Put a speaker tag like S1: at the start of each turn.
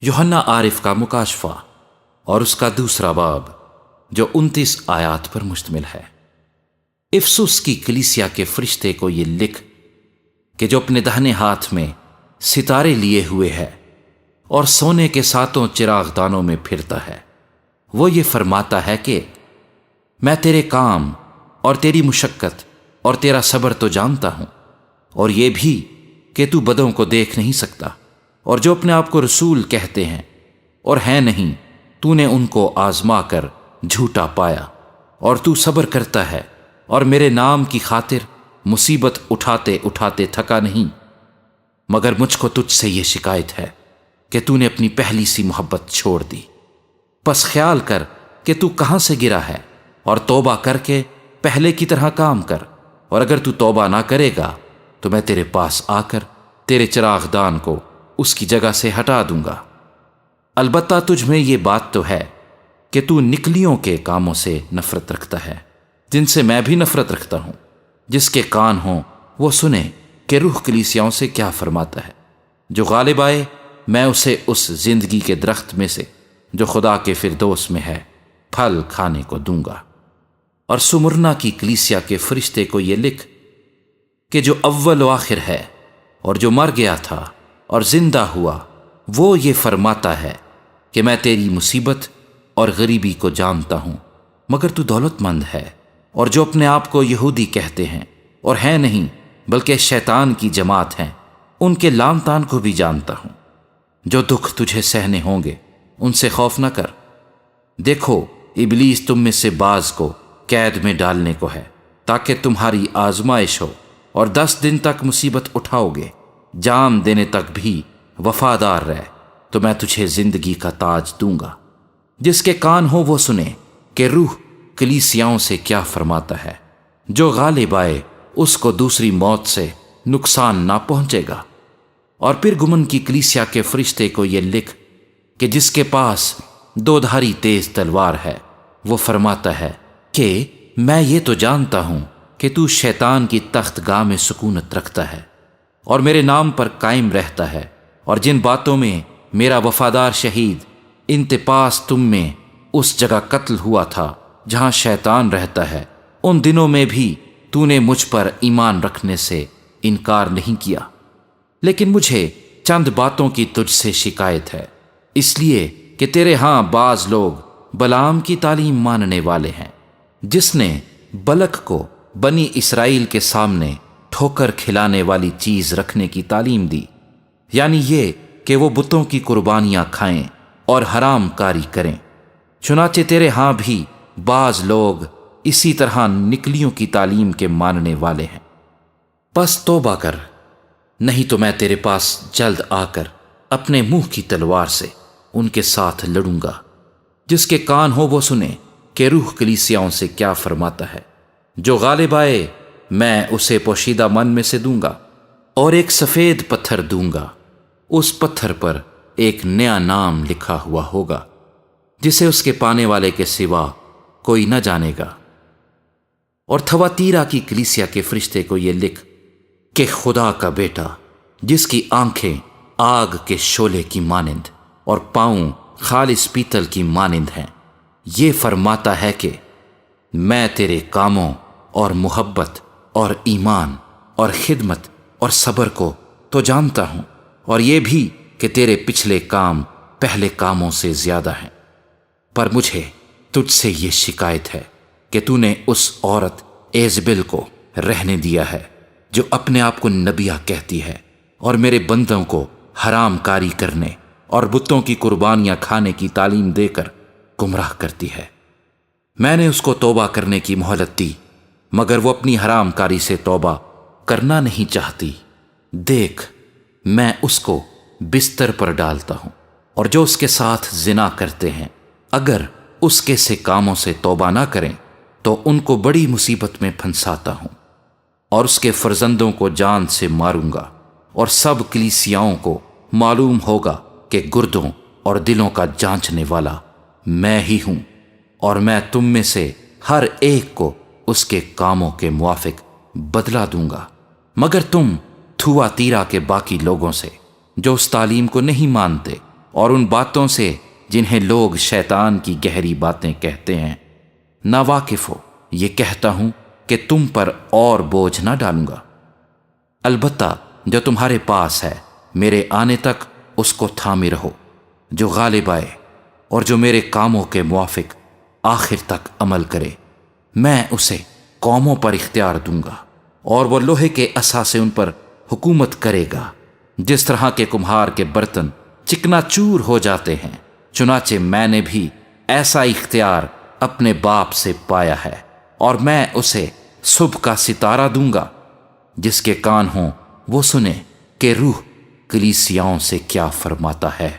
S1: یوحنا عارف کا مکاشفہ اور اس کا دوسرا باب جو 29 آیات پر مشتمل ہے۔ افسس کی کلیسیا کے فرشتے کو یہ لکھ کہ جو اپنے دہنے ہاتھ میں ستارے لیے ہوئے ہے اور سونے کے ساتوں چراغ دانوں میں پھرتا ہے، وہ یہ فرماتا ہے کہ میں تیرے کام اور تیری مشقت اور تیرا صبر تو جانتا ہوں، اور یہ بھی کہ تو بدوں کو دیکھ نہیں سکتا، اور جو اپنے آپ کو رسول کہتے ہیں اور ہیں نہیں، تو نے ان کو آزما کر جھوٹا پایا، اور تو صبر کرتا ہے اور میرے نام کی خاطر مصیبت اٹھاتے اٹھاتے تھکا نہیں، مگر مجھ کو تجھ سے یہ شکایت ہے کہ تو نے اپنی پہلی سی محبت چھوڑ دی۔ پس خیال کر کہ تو کہاں سے گرا ہے، اور توبہ کر کے پہلے کی طرح کام کر، اور اگر تو توبہ نہ کرے گا تو میں تیرے پاس آ کر تیرے چراغ دان کو اس کی جگہ سے ہٹا دوں گا۔ البتہ تجھ میں یہ بات تو ہے کہ تو نکلیوں کے کاموں سے نفرت رکھتا ہے، جن سے میں بھی نفرت رکھتا ہوں۔ جس کے کان ہوں وہ سنے کہ روح کلیسیاؤں سے کیا فرماتا ہے۔ جو غالب آئے میں اسے اس زندگی کے درخت میں سے جو خدا کے فردوس میں ہے پھل کھانے کو دوں گا۔ اور سمرنا کی کلیسیا کے فرشتے کو یہ لکھ کہ جو اول و آخر ہے اور جو مر گیا تھا اور زندہ ہوا، وہ یہ فرماتا ہے کہ میں تیری مصیبت اور غریبی کو جانتا ہوں، مگر تو دولت مند ہے، اور جو اپنے آپ کو یہودی کہتے ہیں اور ہیں نہیں بلکہ شیطان کی جماعت ہیں، ان کے لام تان کو بھی جانتا ہوں۔ جو دکھ تجھے سہنے ہوں گے ان سے خوف نہ کر۔ دیکھو ابلیس تم میں سے بعض کو قید میں ڈالنے کو ہے، تاکہ تمہاری آزمائش ہو، اور 10 دن تک مصیبت اٹھاؤ گے، جان دینے تک بھی وفادار رہ، تو میں تجھے زندگی کا تاج دوں گا۔ جس کے کان ہو وہ سنے کہ روح کلیسیاؤں سے کیا فرماتا ہے۔ جو غالب آئے اس کو دوسری موت سے نقصان نہ پہنچے گا۔ اور پھر گمن کی کلیسیا کے فرشتے کو یہ لکھ کہ جس کے پاس 2 دھاری تیز تلوار ہے، وہ فرماتا ہے کہ میں یہ تو جانتا ہوں کہ تو شیطان کی تخت گاہ میں سکونت رکھتا ہے اور میرے نام پر قائم رہتا ہے، اور جن باتوں میں میرا وفادار شہید انتپاس تم میں اس جگہ قتل ہوا تھا جہاں شیطان رہتا ہے، ان دنوں میں بھی تو نے مجھ پر ایمان رکھنے سے انکار نہیں کیا۔ لیکن مجھے چند باتوں کی تجھ سے شکایت ہے، اس لیے کہ تیرے ہاں بعض لوگ بلعام کی تعلیم ماننے والے ہیں، جس نے بلک کو بنی اسرائیل کے سامنے ٹھوکر کھلانے والی چیز رکھنے کی تعلیم دی، یعنی یہ کہ وہ بتوں کی قربانیاں کھائیں اور حرام کاری کریں۔ چنانچہ تیرے ہاں بھی بعض لوگ اسی طرح نکلیوں کی تعلیم کے ماننے والے ہیں۔ پس توبہ کر، نہیں تو میں تیرے پاس جلد آ کر اپنے منہ کی تلوار سے ان کے ساتھ لڑوں گا۔ جس کے کان ہو وہ سنے کہ روح کلیسیاؤں سے کیا فرماتا ہے۔ جو غالب آئے میں اسے پوشیدہ من میں سے دوں گا، اور ایک سفید پتھر دوں گا، اس پتھر پر ایک نیا نام لکھا ہوا ہوگا جسے اس کے پانے والے کے سوا کوئی نہ جانے گا۔ اور تھواتیرا کی کلیسیا کے فرشتے کو یہ لکھ کہ خدا کا بیٹا جس کی آنکھیں آگ کے شعلے کی مانند اور پاؤں خالص پیتل کی مانند ہیں، یہ فرماتا ہے کہ میں تیرے کاموں اور محبت اور ایمان اور خدمت اور صبر کو تو جانتا ہوں، اور یہ بھی کہ تیرے پچھلے کام پہلے کاموں سے زیادہ ہیں، پر مجھے تجھ سے یہ شکایت ہے کہ تو نے اس عورت ایزبل کو رہنے دیا ہے جو اپنے آپ کو نبیہ کہتی ہے اور میرے بندوں کو حرام کاری کرنے اور بتوں کی قربانیاں کھانے کی تعلیم دے کر گمراہ کرتی ہے۔ میں نے اس کو توبہ کرنے کی مہلت دی، مگر وہ اپنی حرام کاری سے توبہ کرنا نہیں چاہتی۔ دیکھ میں اس کو بستر پر ڈالتا ہوں، اور جو اس کے ساتھ زنا کرتے ہیں اگر اس کے سے کاموں سے توبہ نہ کریں تو ان کو بڑی مصیبت میں پھنساتا ہوں، اور اس کے فرزندوں کو جان سے ماروں گا، اور سب کلیسیاؤں کو معلوم ہوگا کہ گردوں اور دلوں کا جانچنے والا میں ہی ہوں، اور میں تم میں سے ہر ایک کو اس کے کاموں کے موافق بدلہ دوں گا۔ مگر تم تھواتیرا کے باقی لوگوں سے جو اس تعلیم کو نہیں مانتے اور ان باتوں سے جنہیں لوگ شیطان کی گہری باتیں کہتے ہیں نا واقف ہو۔ یہ کہتا ہوں کہ تم پر اور بوجھ نہ ڈالوں گا، البتہ جو تمہارے پاس ہے میرے آنے تک اس کو تھامے رہو۔ جو غالب آئے اور جو میرے کاموں کے موافق آخر تک عمل کرے، میں اسے قوموں پر اختیار دوں گا، اور وہ لوہے کے عصا سے ان پر حکومت کرے گا، جس طرح کے کمہار کے برتن چکنا چور ہو جاتے ہیں۔ چنانچہ میں نے بھی ایسا اختیار اپنے باپ سے پایا ہے، اور میں اسے صبح کا ستارہ دوں گا۔ جس کے کان ہوں وہ سنے کہ روح کلیسیاؤں سے کیا فرماتا ہے۔